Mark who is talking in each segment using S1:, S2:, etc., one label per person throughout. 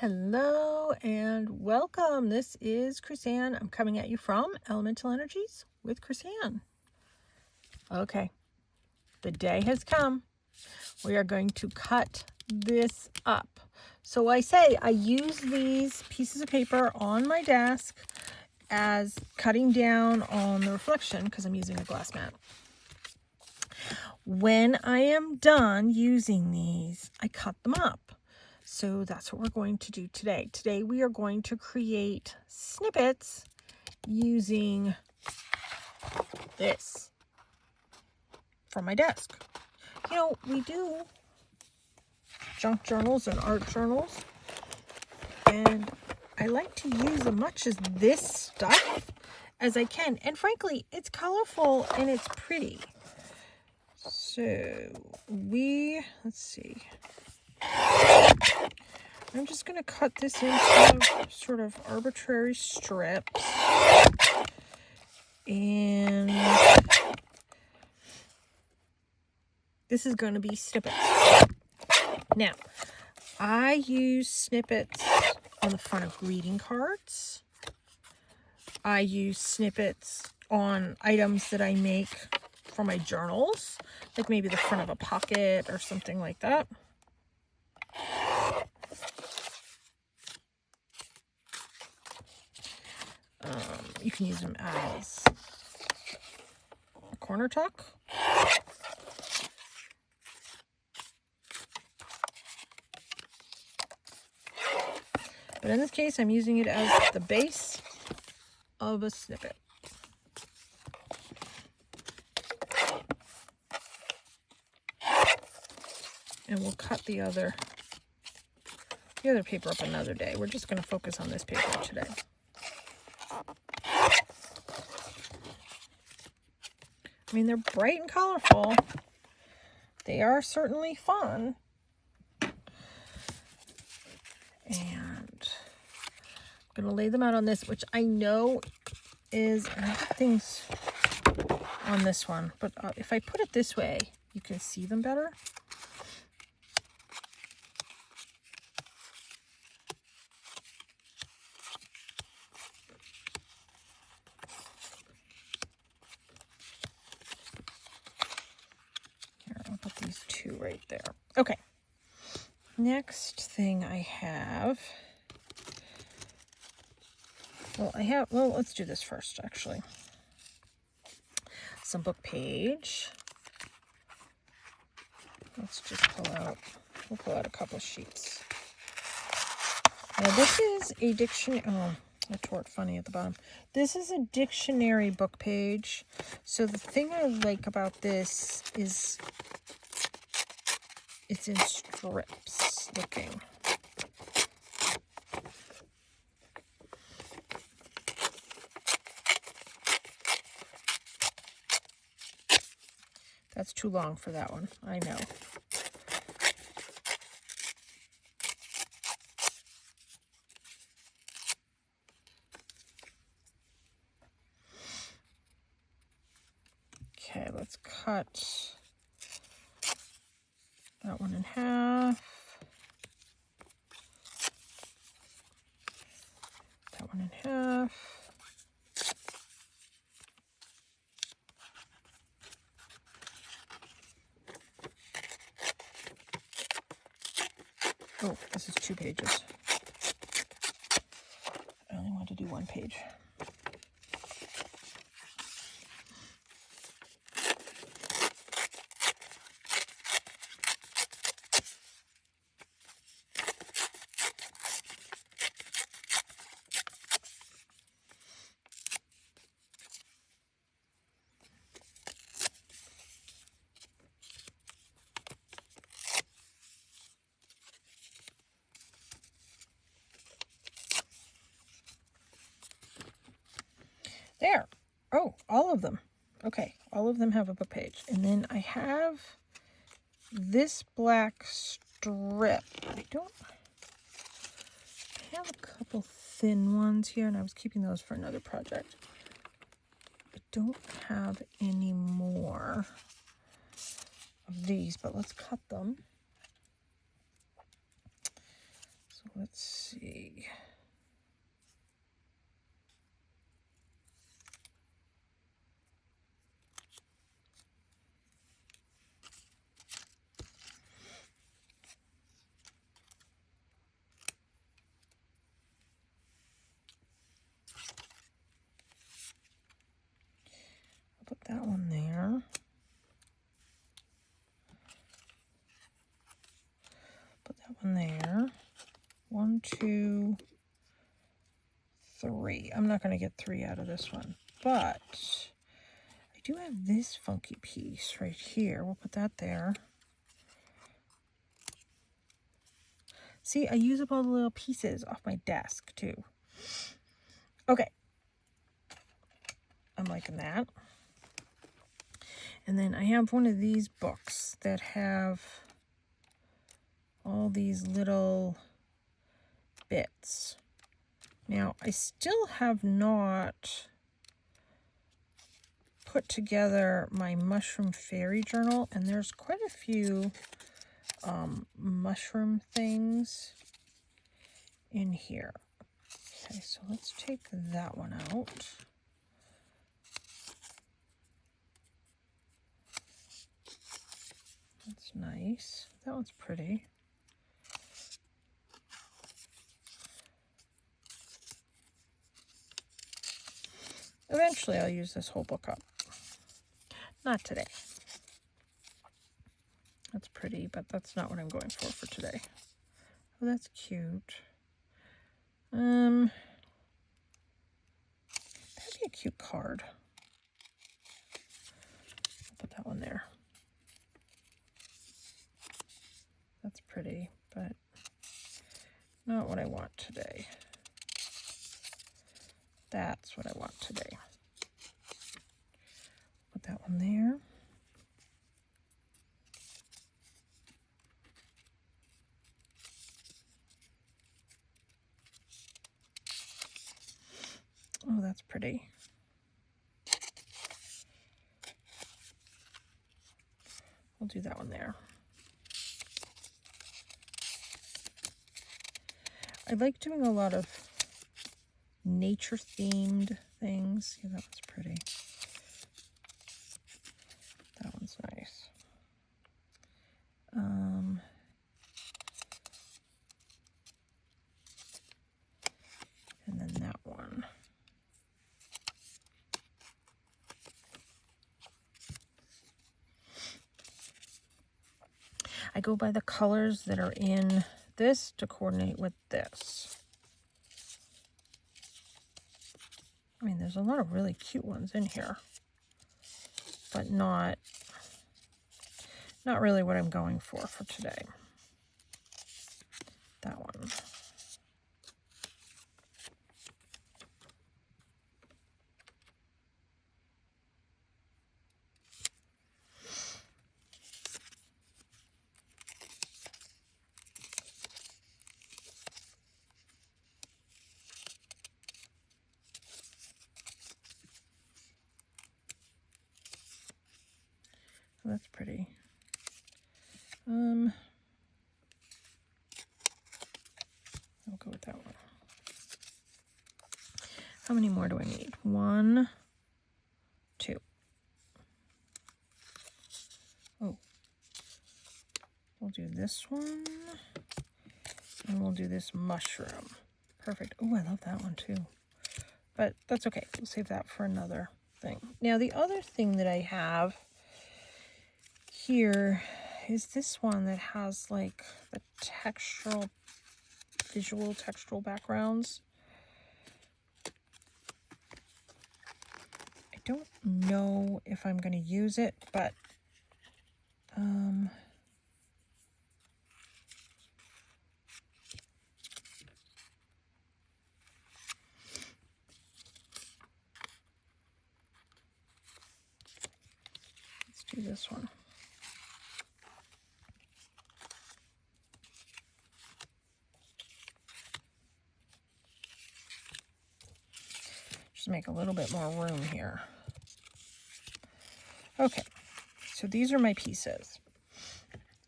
S1: Hello and welcome. This is Chrisanne. I'm coming at you from Elemental Energies with Chrisanne. Okay, the day has come. We are going to cut this up. So I use these pieces of paper on my desk as cutting down on the reflection because I'm using a glass mat. When I am done using these, I cut them up. So that's what we're going to do today. Today we are going to create snippets using this from my desk. You know, we do junk journals and art journals, and I like to use as much as this stuff as I can. And frankly, it's colorful and it's pretty. So let's see. I'm just going to cut this into sort of arbitrary strips. And this is going to be snippets. Now, I use snippets on the front of greeting cards. I use snippets on items that I make for my journals, like maybe the front of a pocket or something like that. You can use them as a corner tuck. But in this case, I'm using it as the base of a snippet. And we'll cut the other paper up another day. We're just going to focus on this paper today. I mean, they're bright and colorful. They are certainly fun. And I'm going to lay them out on this, which I know is, and I have things on this one, but if I put it this way, you can see them better. Put these two right there. Okay. Next thing I have. Well, let's do this first, actually. Some book page. Let's just we'll pull out a couple sheets. Now, this is a dictionary. Oh, I tore it funny at the bottom. This is a dictionary book page. So the thing I like about this is it's in strips looking. That's too long for that one, I know. Okay, let's cut that one in half. That one in half. Oh, this is 2 pages. I only want to do 1 page. There. Oh, all of them. Okay, all of them have a book page. And then I have this black strip. I have a couple thin ones here, and I was keeping those for another project. I don't have any more of these, but let's cut them. So let's see. I'll put that one there. Put that one there. 1, 2, 3. I'm not going to get 3 out of this one, but I do have this funky piece right here. We'll put that there. See, I use up all the little pieces off my desk too. Okay. I'm liking that. And then I have one of these books that have all these little bits. Now, I still have not put together my mushroom fairy journal, and there's quite a few mushroom things in here. Okay, so let's take that one out. That's nice. That one's pretty. Eventually I'll use this whole book up. Not today. That's pretty, but that's not what I'm going for today. Oh, that's cute. That'd be a cute card. I'll put that one there. That's pretty, but not what I want today. That's what I want today. Put that one there. Oh, that's pretty. We'll do that one there. I like doing a lot of nature-themed things. Yeah, that one's pretty. That one's nice. And then that one. I go by the colors that are in this to coordinate with this. I mean, there's a lot of really cute ones in here, but not really what I'm going for today. That one. Oh, that's pretty. I'll go with that one. How many more do I need? 1, 2. Oh, we'll do this one, and we'll do this mushroom. Perfect. Oh, I love that one too. But that's okay. We'll save that for another thing. Now, the other thing that I have here is this one that has like the visual textural backgrounds. I don't know if I'm going to use it, but let's do this one. Just make a little bit more room here. Okay, so these are my pieces.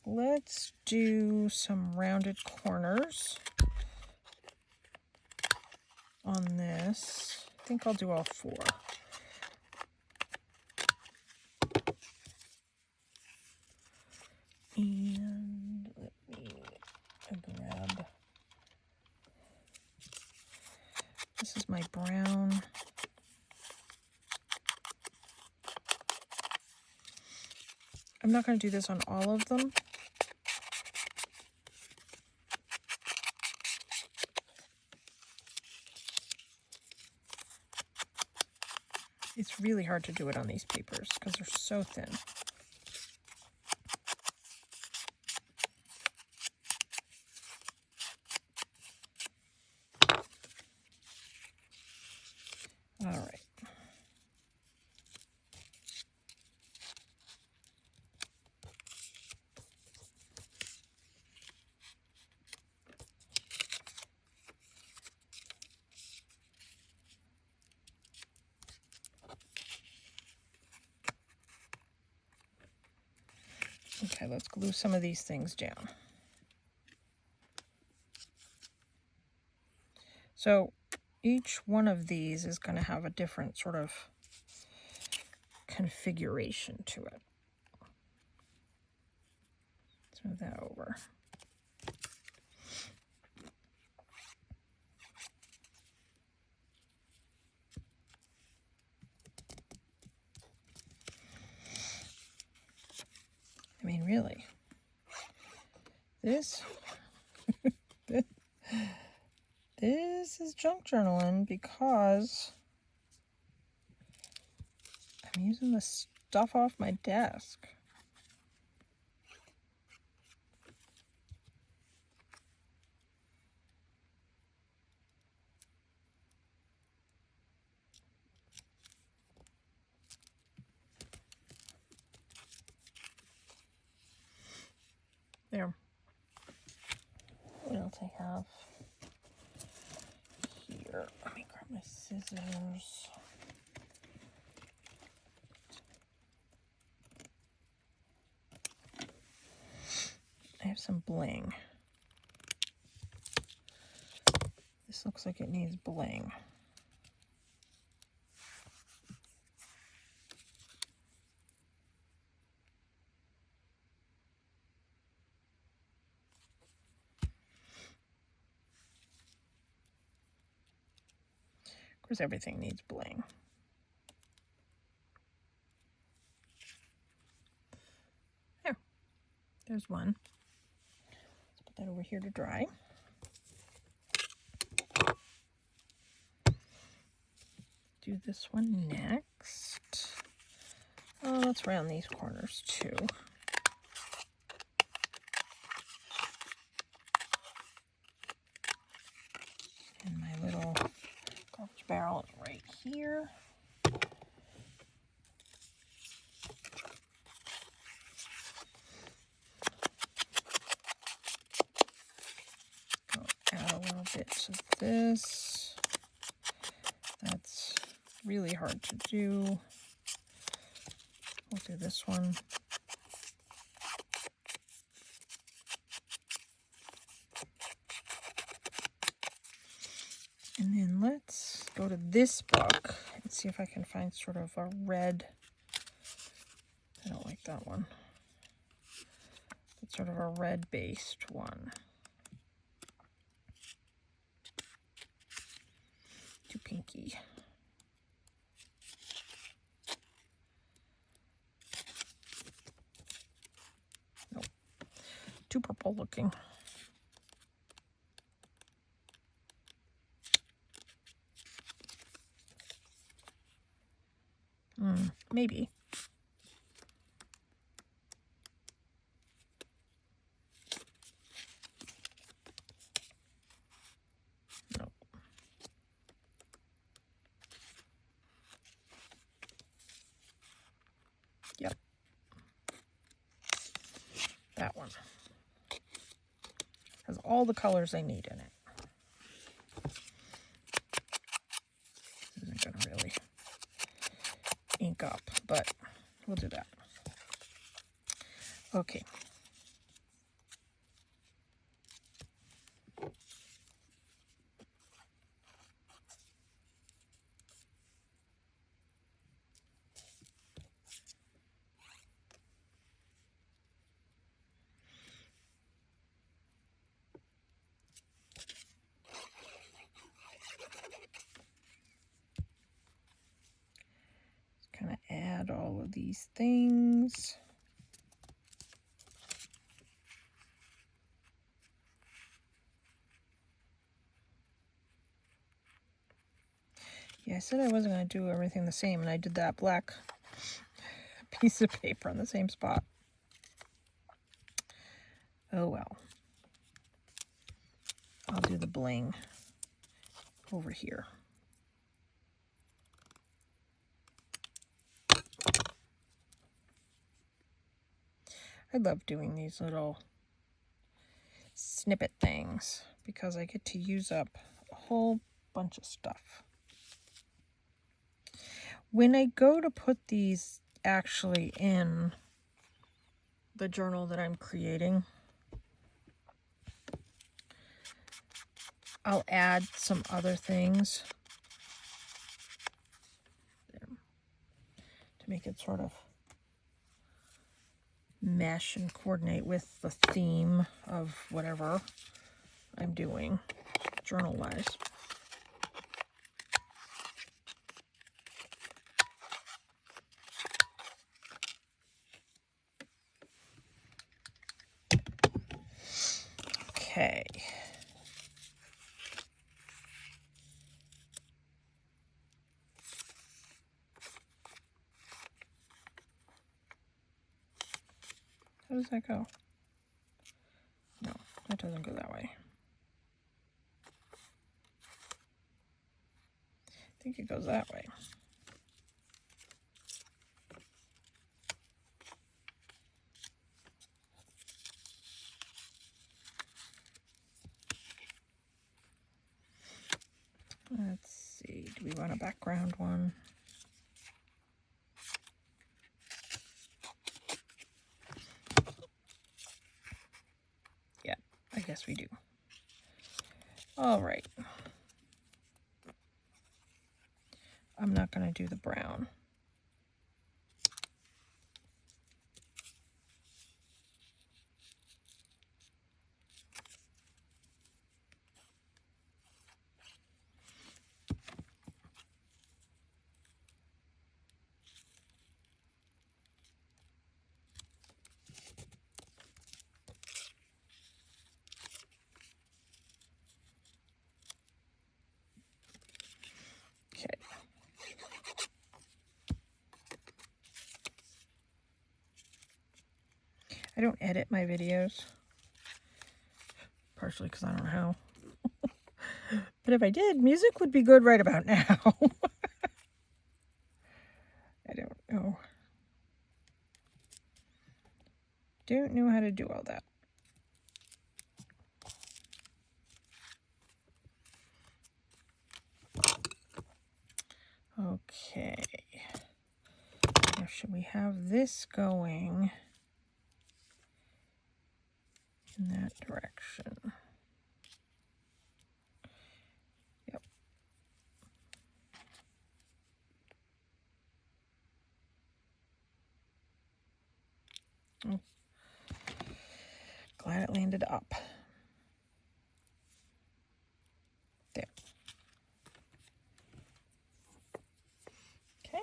S1: Let's do some rounded corners. on this. I think I'll do all 4. And let me grab, this is my brown. I'm not going to do this on all of them. It's really hard to do it on these papers because they're so thin. All right. Okay, let's glue some of these things down. So each one of these is going to have a different sort of configuration to it. Let's move that over. I mean, really, this this is junk journaling because I'm using the stuff off my desk. There. What else I have here? Let me grab my scissors. I have some bling. This looks like it needs bling. Of course, everything needs bling. There. There's one. Let's put that over here to dry. Do this one next. Oh, let's round these corners too. And my little garbage barrel is right here. I'll add a little bit to this. That's really hard to do. We'll do this one. And then let's go to this book and see if I can find sort of a red. I don't like that one. But sort of a red-based one. Too pinky. Nope. Too purple looking. Maybe. Nope. Yep. That one. Has all the colors I need in it. This isn't going to really ink up, but we'll do that. Okay. these things. Yeah, I said I wasn't going to do everything the same, and I did that black piece of paper on the same spot. Oh well. I'll do the bling over here. I love doing these little snippet things because I get to use up a whole bunch of stuff. When I go to put these actually in the journal that I'm creating, I'll add some other things to make it sort of mesh and coordinate with the theme of whatever I'm doing journal-wise. Okay. How does that go? No, that doesn't go that way. I think it goes that way. Let's see, do we want a background one? Yeah, I guess we do. All right. I'm not going to do the brown. Okay. I don't edit my videos, partially because I don't know how. But if I did, music would be good right about now. I don't know. Don't know how to do all that. Okay. Now should we have this going in that direction? Yep. Oh. Glad it landed up. There. Okay.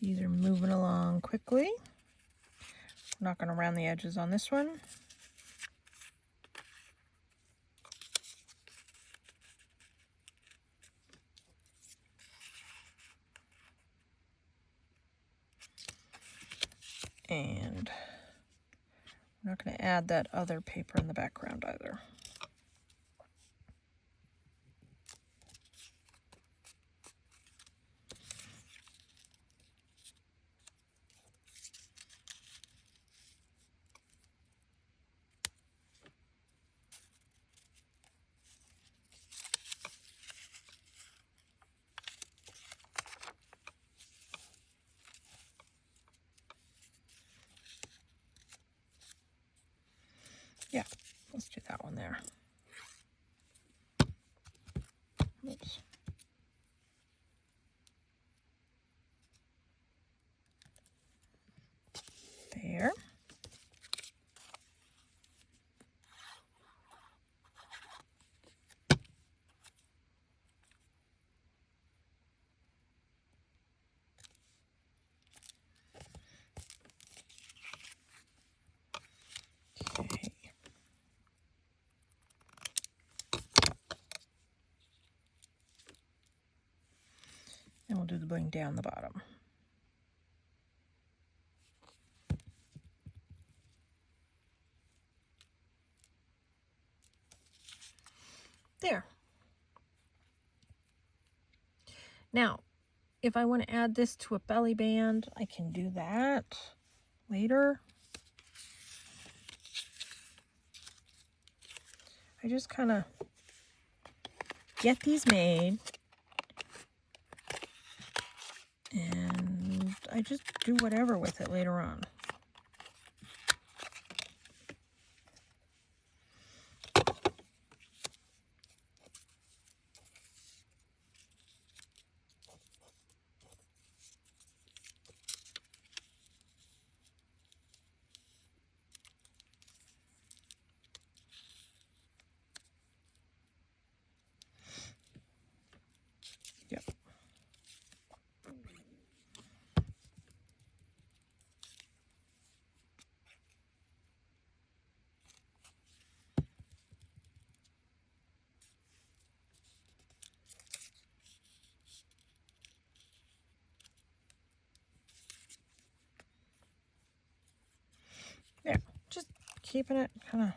S1: These are moving along quickly. I'm not going to round the edges on this one. And I'm not going to add that other paper in the background either. Yeah, let's do that one there. Oops. There. And we'll do the bling down the bottom. There. Now, if I want to add this to a belly band, I can do that later. I just kind of get these made, and I just do whatever with it later on. Yep. There, just keeping it kind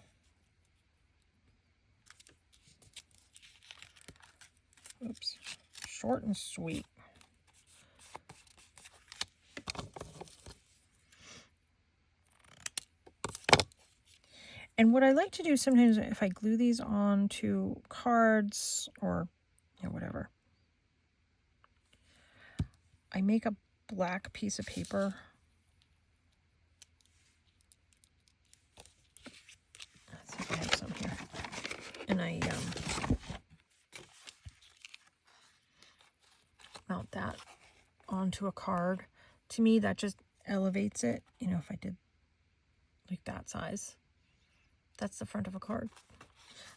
S1: of, oops, short and sweet. And what I like to do sometimes if I glue these onto cards or, you know, whatever, I make a black piece of paper. Let's see if I have some here. And I mount that onto a card. To me, that just elevates it. You know, if I did like that size, that's the front of a card.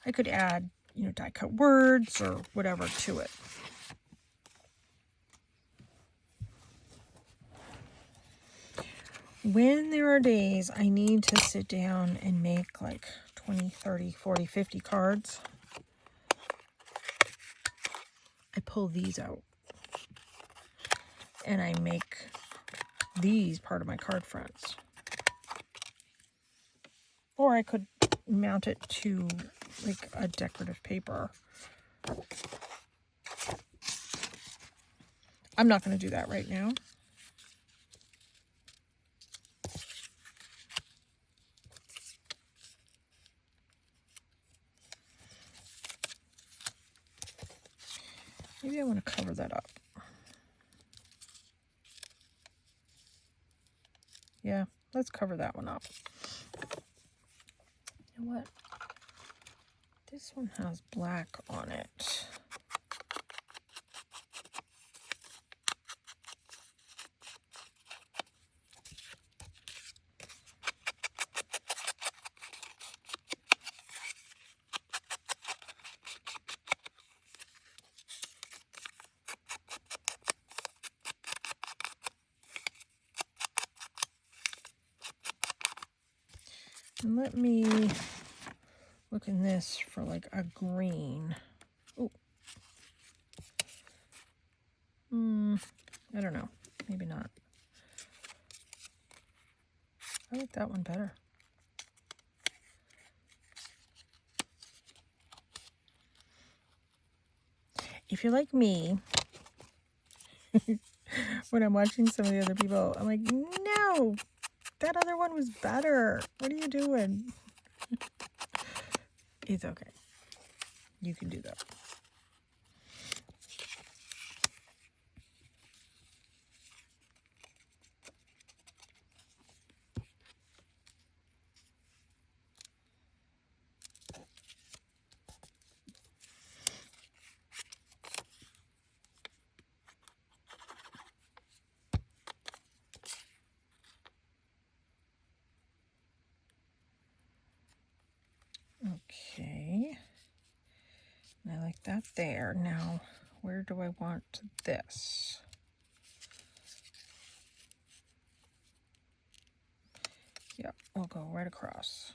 S1: I could add, you know, die cut words or whatever to it. When there are days I need to sit down and make like 20, 30, 40, 50 cards, I pull these out and I make these part of my card fronts. Or I could mount it to like a decorative paper. I'm not going to do that right now. Maybe I want to cover that up. Yeah, let's cover that one up. You know what? This one has black on it. And let me look in this for like a green. Oh, I don't know. Maybe not. I like that one better. If you're like me, when I'm watching some of the other people, I'm like, no, that other one was better. What are you doing? It's okay. You can do that. Okay. I like that there. Now, where do I want this? Yep, we'll go right across.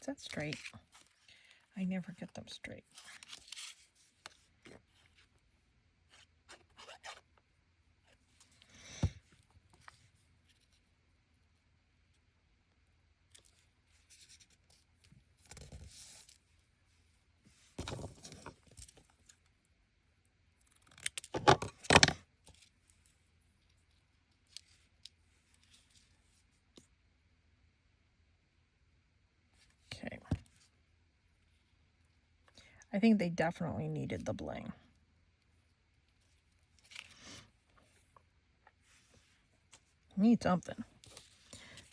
S1: Is that straight? I never get them straight. Okay. I think they definitely needed the bling. Need something.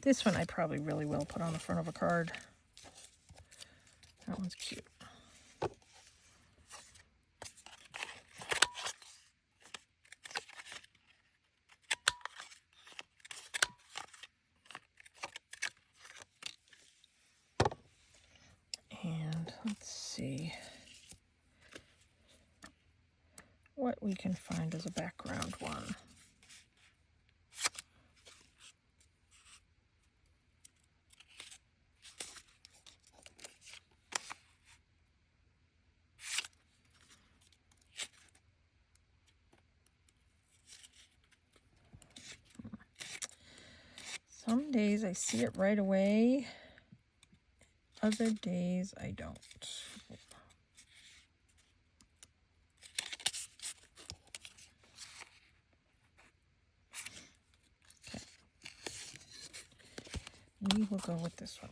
S1: This one I probably really will put on the front of a card. That one's cute. And let's see what we can find as a background one. Some days I see it right away. Other days I don't. Okay. We will go with this one.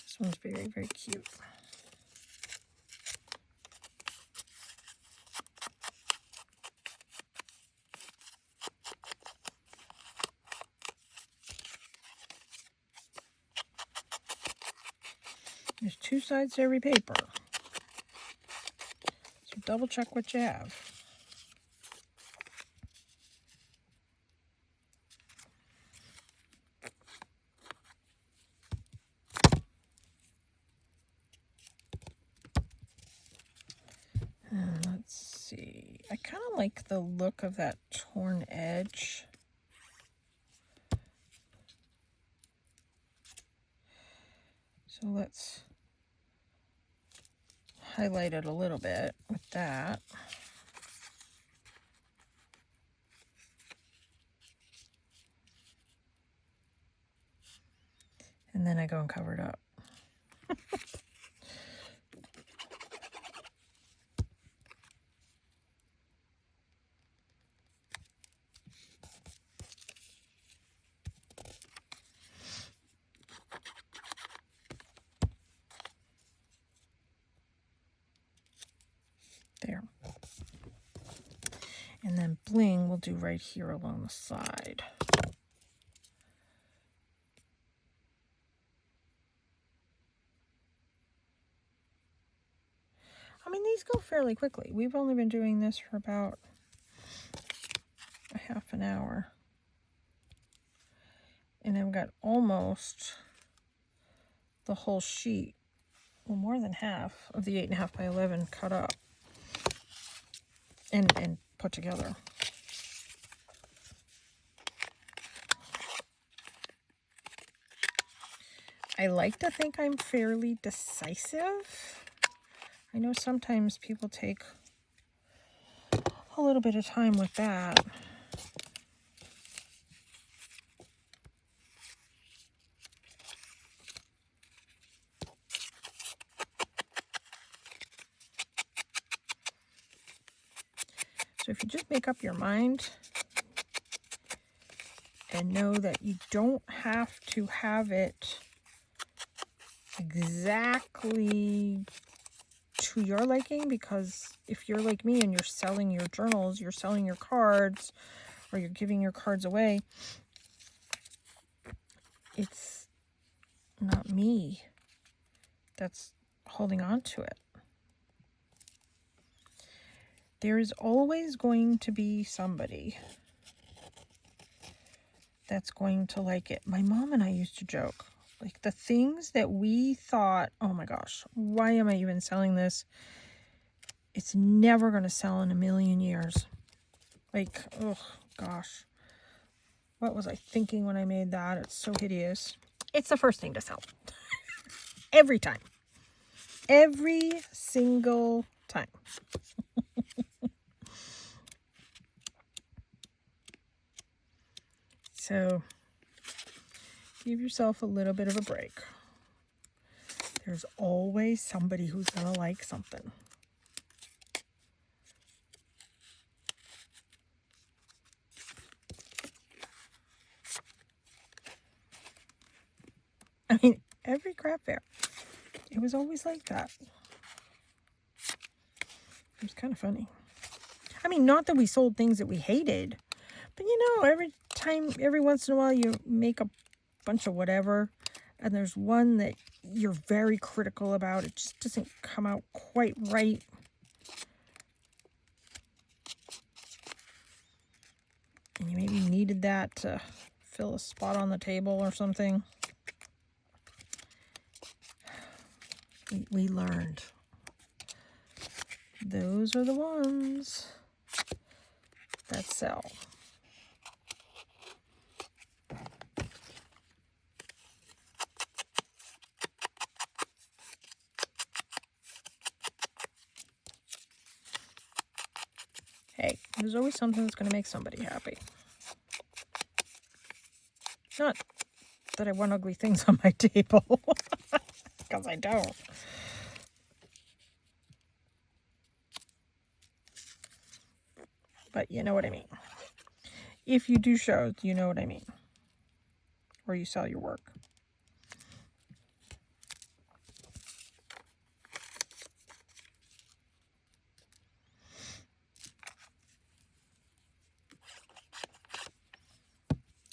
S1: This one's very, very cute. There's two sides to every paper. So double check what you have. And let's see. I kind of like the look of that torn edge. So let's highlight it a little bit with that. And then I go and cover it up. There. And then bling we'll do right here along the side. I mean, these go fairly quickly. We've only been doing this for about a half an hour. And I've got almost the whole sheet, well, more than half of the 8.5 by 11 cut up and put together. I like to think I'm fairly decisive. I know sometimes people take a little bit of time with that. So if you just make up your mind and know that you don't have to have it exactly to your liking, because if you're like me and you're selling your journals, you're selling your cards, or you're giving your cards away, it's not me that's holding on to it. There is always going to be somebody that's going to like it. My mom and I used to joke Like the things that we thought, oh my gosh, why am I even selling this? It's never going to sell in a million years. Like, oh gosh. What was I thinking when I made that? It's so hideous. It's the first thing to sell. Every time. Every single time. So, give yourself a little bit of a break. There's always somebody who's going to like something. I mean, every craft fair, it was always like that. It was kind of funny. I mean, not that we sold things that we hated, but you know, every once in a while you make a bunch of whatever, and there's one that you're very critical about. It just doesn't come out quite right. And you maybe needed that to fill a spot on the table or something. We learned. Those are the ones that sell. Hey, there's always something that's going to make somebody happy. Not that I want ugly things on my table, because I don't. But you know what I mean. If you do shows, you know what I mean. Or you sell your work.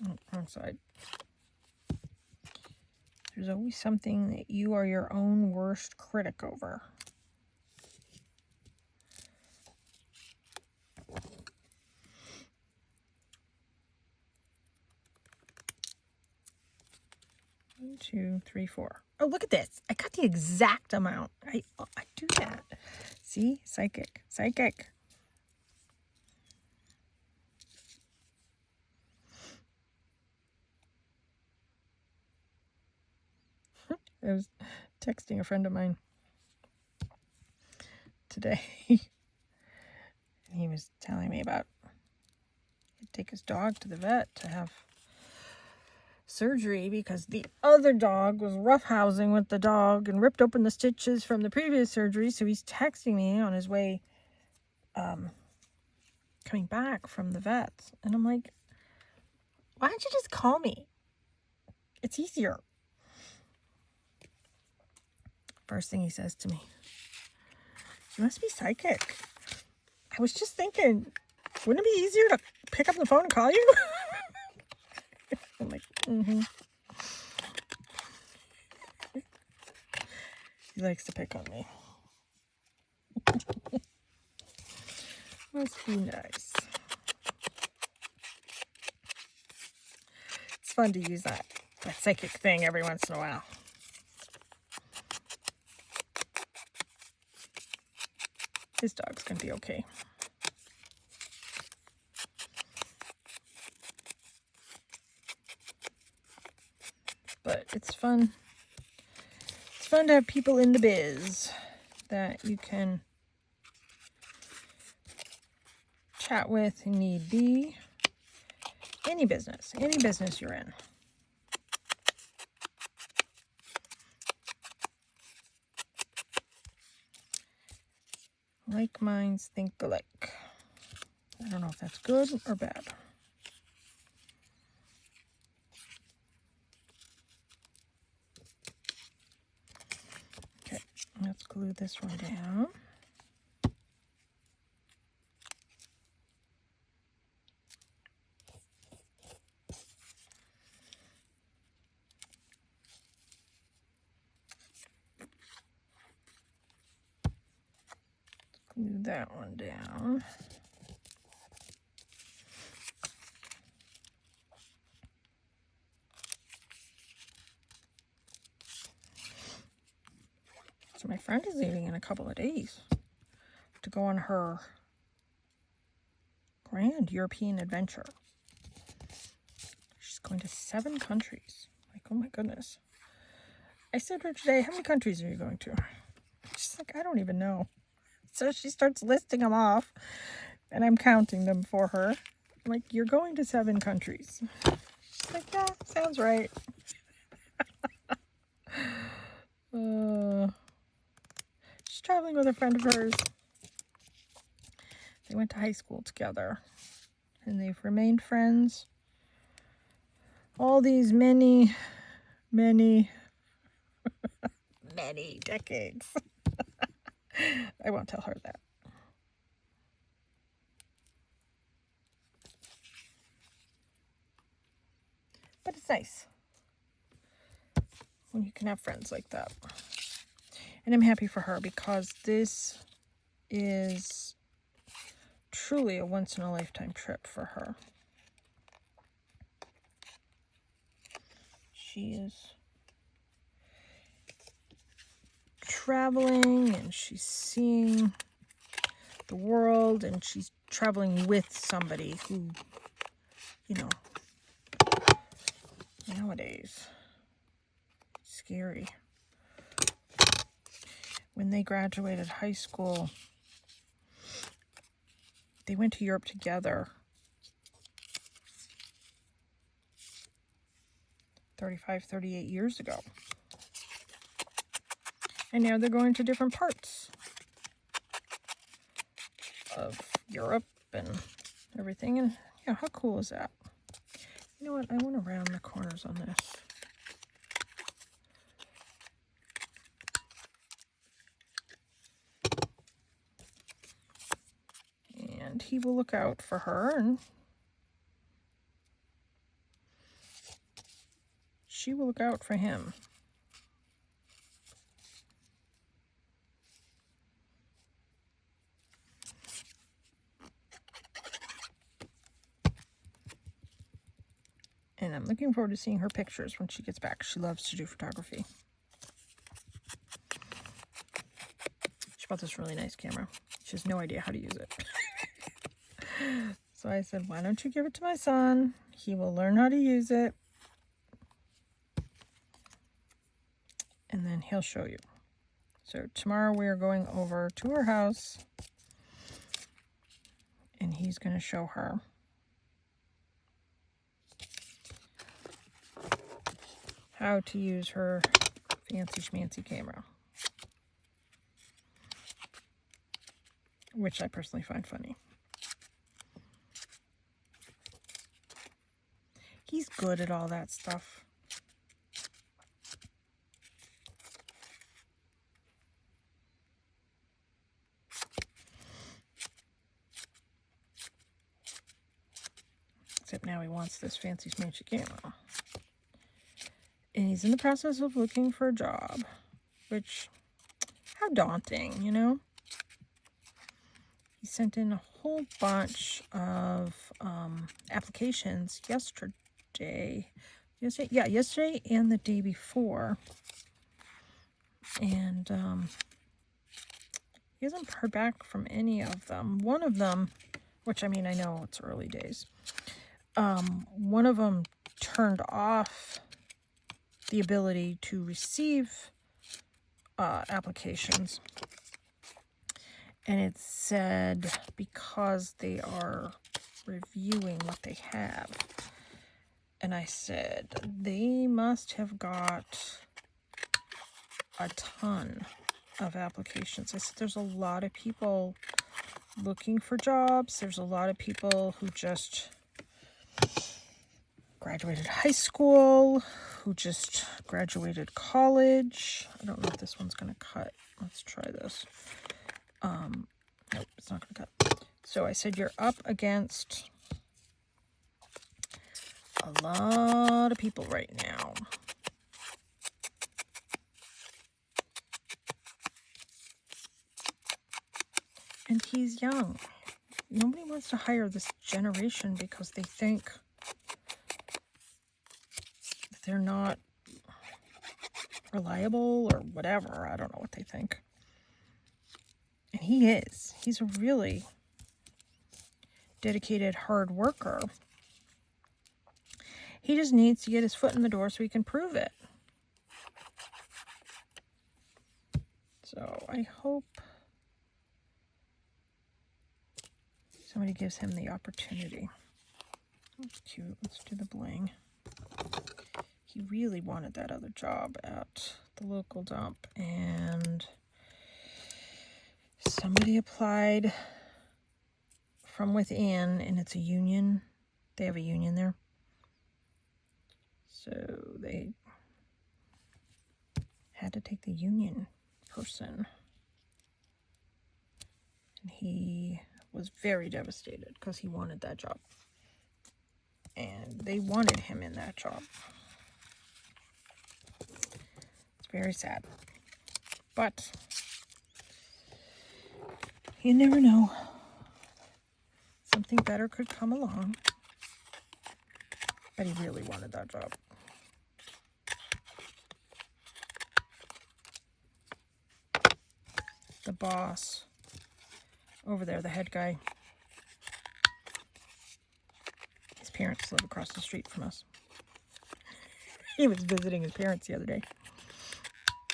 S1: Oh, wrong side. There's always something that you are your own worst critic over. One, 2, 3, 4. Oh, look at this. I got the exact amount. I do that. See? Psychic. Psychic. I was texting a friend of mine today. And he was telling me about he'd take his dog to the vet to have surgery because the other dog was roughhousing with the dog and ripped open the stitches from the previous surgery. So he's texting me on his way coming back from the vet. And I'm like, why don't you just call me? It's easier. First thing he says to me, you must be psychic. I was just thinking, wouldn't it be easier to pick up the phone and call you? I'm like, mm-hmm. He likes to pick on me. Must be nice. It's fun to use that psychic thing every once in a while. His dog's gonna be okay. But it's fun. It's fun to have people in the biz that you can chat with and need be. Any business you're in. Like minds think alike. I don't know if that's good or bad. Okay, let's glue this one down. Glue that one down. So my friend is leaving in a couple of days to go on her grand European adventure. She's going to 7 countries. Like, oh my goodness. I said to her today, how many countries are you going to? She's like, I don't even know. So she starts listing them off, and I'm counting them for her. I'm like, you're going to 7 countries. She's like, yeah, sounds right. She's traveling with a friend of hers. They went to high school together, and they've remained friends all these many, many, many decades. I won't tell her that. But it's nice when you can have friends like that. And I'm happy for her because this is truly a once-in-a-lifetime trip for her. She is traveling and she's seeing the world, and she's traveling with somebody who, you know, nowadays, scary. When they graduated high school, they went to Europe together 35, 38 years ago. And now they're going to different parts of Europe and everything. And yeah, how cool is that? You know what? I want to round the corners on this. And he will look out for her, and she will look out for him. And I'm looking forward to seeing her pictures when she gets back. She loves to do photography. She bought this really nice camera. She has no idea how to use it. So I said, why don't you give it to my son? He will learn how to use it. And then he'll show you. So tomorrow we are going over to her house, and he's going to show her how to use her fancy schmancy camera, which I personally find funny. He's good at all that stuff. Except now he wants this fancy schmancy camera. And he's in the process of looking for a job, which, how daunting, you know? He sent in a whole bunch of applications yesterday and the day before. And he hasn't heard back from any of them. One of them, which, I mean, I know it's early days. One of them turned off the ability to receive applications. And it said because they are reviewing what they have. And I said, they must have got a ton of applications. I said, there's a lot of people looking for jobs. There's a lot of people who just graduated high school, who just graduated college. I don't know if this one's going to cut. Let's try this. Nope, it's not going to cut. So I said, you're up against a lot of people right now. And he's young. Nobody wants to hire this generation because they think they're not reliable or whatever. I don't know what they think. And he is. He's a really dedicated, hard worker. He just needs to get his foot in the door so he can prove it. So I hope somebody gives him the opportunity. That's cute. Let's do the bling. He really wanted that other job at the local dump, and somebody applied from within, and it's a union. They have a union there. So they had to take the union person. And he was very devastated because he wanted that job. And they wanted him in that job. It's very sad. But you never know. Something better could come along. But he really wanted that job. The boss over there, the head guy, his parents live across the street from us. He was visiting his parents the other day.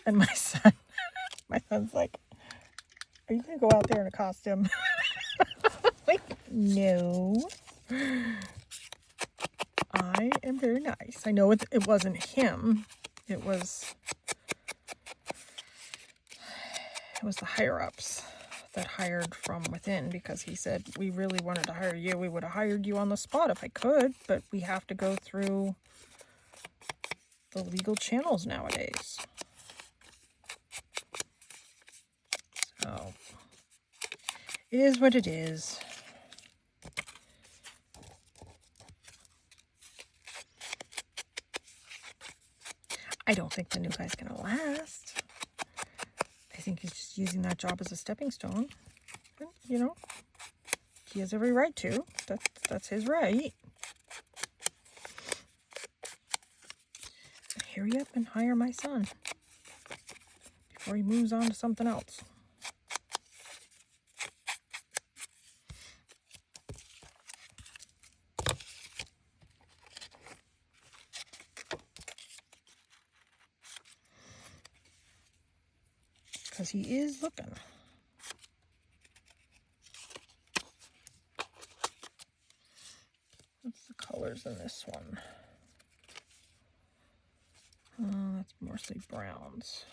S1: And my son's like, "Are you going to go out there in a costume?" Like, no. I am very nice. I know it wasn't him. It was the higher-ups that hired from within, because he said, "We really wanted to hire you. We would have hired you on the spot if I could, but we have to go through the legal channels nowadays." So, it is what it is. I don't think the new guy's going to last. I think he's just using that job as a stepping stone. And, you know, he has every right to. That's his right. But hurry up and hire my son before he moves on to something else. Because he is looking. What's the colors in this one? That's mostly browns.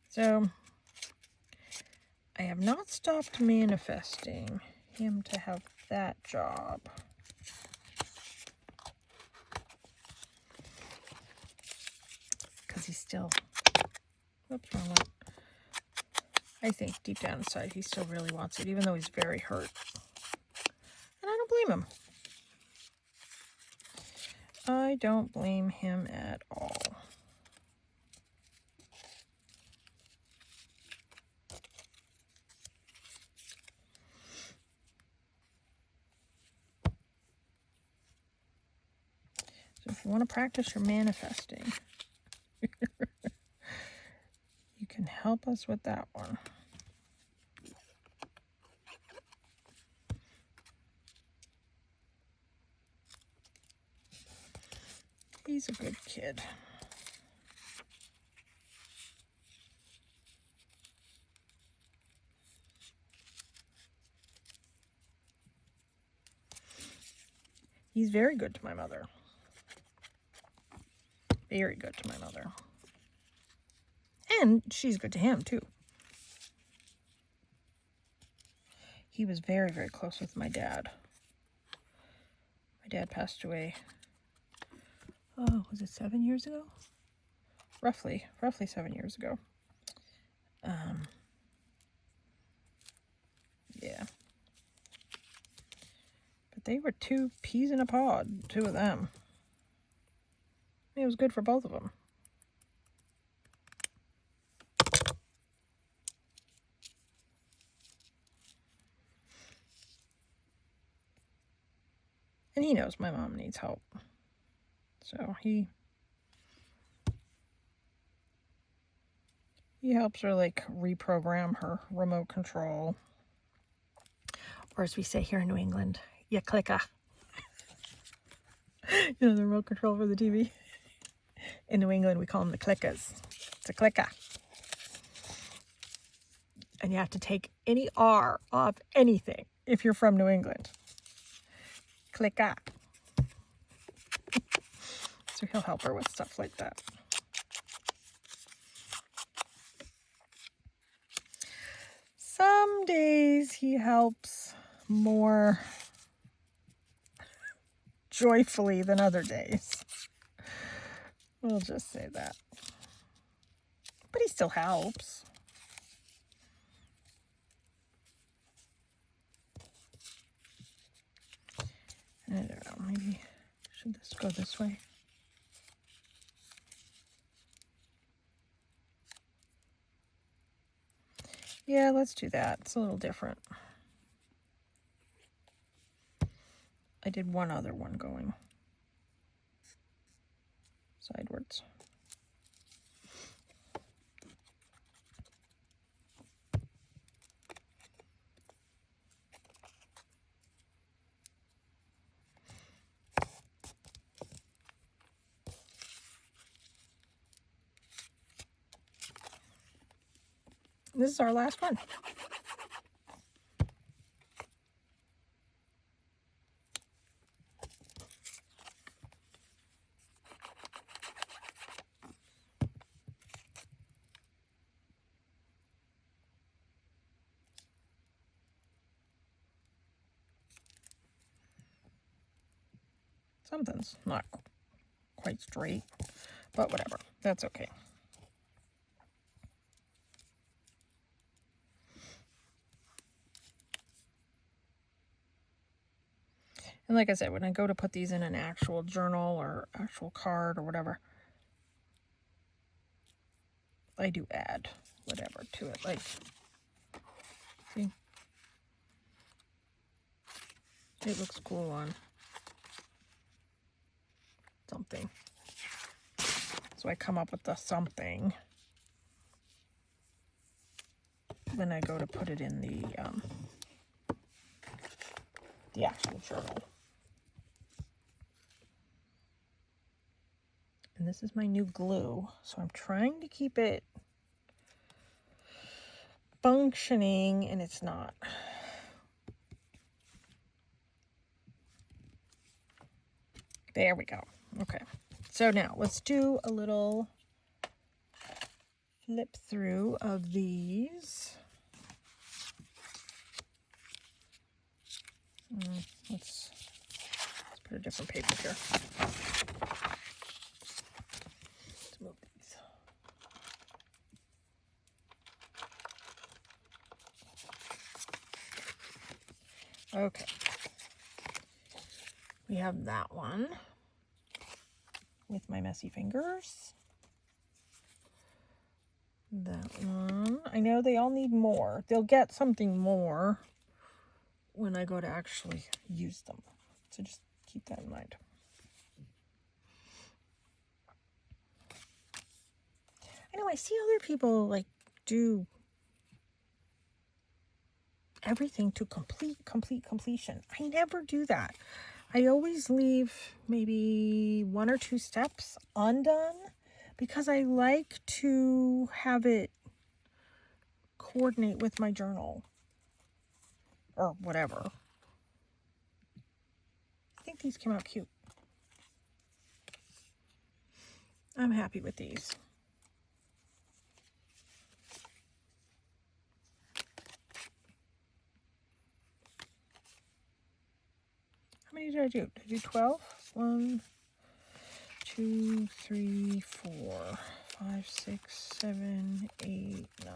S1: So, I have not stopped manifesting him to have that job. Because he's still, whoops, wrong one. I think deep down inside he still really wants it, even though he's very hurt. And I don't blame him. I don't blame him at all. So if you want to practice your manifesting, you can help us with that one. He's a good kid. He's very good to my mother. Very good to my mother. And she's good to him, too. He was very, very close with my dad. My dad passed away, oh, was it 7 years ago? Roughly 7 years ago. Yeah. But they were two peas in a pod, two of them. It was good for both of them. And he knows my mom needs help. So he helps her like reprogram her remote control. Or as we say here in New England, you clicka. You know, the remote control for the TV. In New England, we call them the clickas. It's a clicker. And you have to take any R off anything if you're from New England. Clicker. So he'll help her with stuff like that. Some days he helps more joyfully than other days. We'll just say that. But he still helps. I don't know, maybe should this go this way? Yeah, let's do that. It's a little different. I did one other one going sideways. This is our last one. Something's not quite straight, but whatever. That's okay. And like I said, when I go to put these in an actual journal or actual card or whatever, I do add whatever to it. Like, see? It looks cool on something. So I come up with the something when I go to put it in the actual journal. And this is my new glue, so I'm trying to keep it functioning, and it's not. There we go. Okay, so now let's do a little flip through of these. Let's put a different paper here. Let's move these. Okay. We have that one with my messy fingers. That one. I know they all need more. They'll get something more when I go to actually use them. So just keep that in mind. I know I see other people like do everything to completion. I never do that. I always leave maybe 1 or 2 steps undone because I like to have it coordinate with my journal or whatever. I think these came out cute. I'm happy with these. How many did I do? Did I do 12? 1, 2, 3, 4, 5, 6, 7, 8, 9,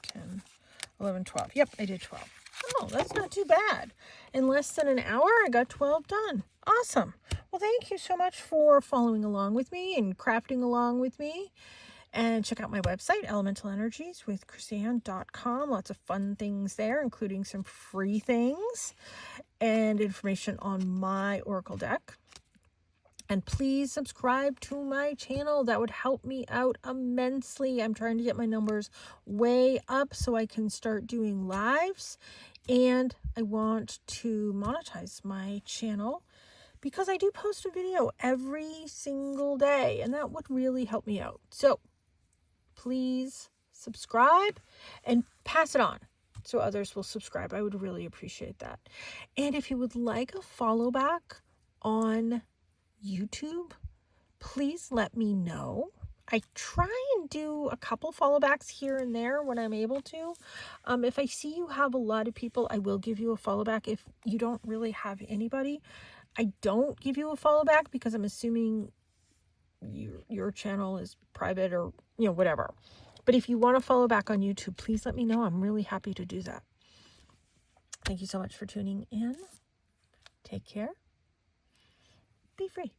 S1: 10, 11, 12. Yep, I did 12. Oh, that's not too bad. In less than an hour, I got 12 done. Awesome. Well, thank you so much for following along with me and crafting along with me. And check out my website, elementalenерgieswithchrisanne.com. Lots of fun things there, including some free things. and information on my oracle deck. And please subscribe to my channel. That would help me out immensely. I'm trying to get my numbers way up so I can start doing lives. And I want to monetize my channel because I do post a video every single day, and that would really help me out. So please subscribe and pass it on so others will subscribe. I would really appreciate that. And if you would like a follow back on YouTube, please let me know. I try and do a couple follow backs here and there when I'm able to. If I see you have a lot of people, I will give you a follow back. If you don't really have anybody, I don't give you a follow back because I'm assuming your channel is private or, you know, whatever. But if you want to follow back on YouTube, please let me know. I'm really happy to do that. Thank you so much for tuning in. Take care. Be free.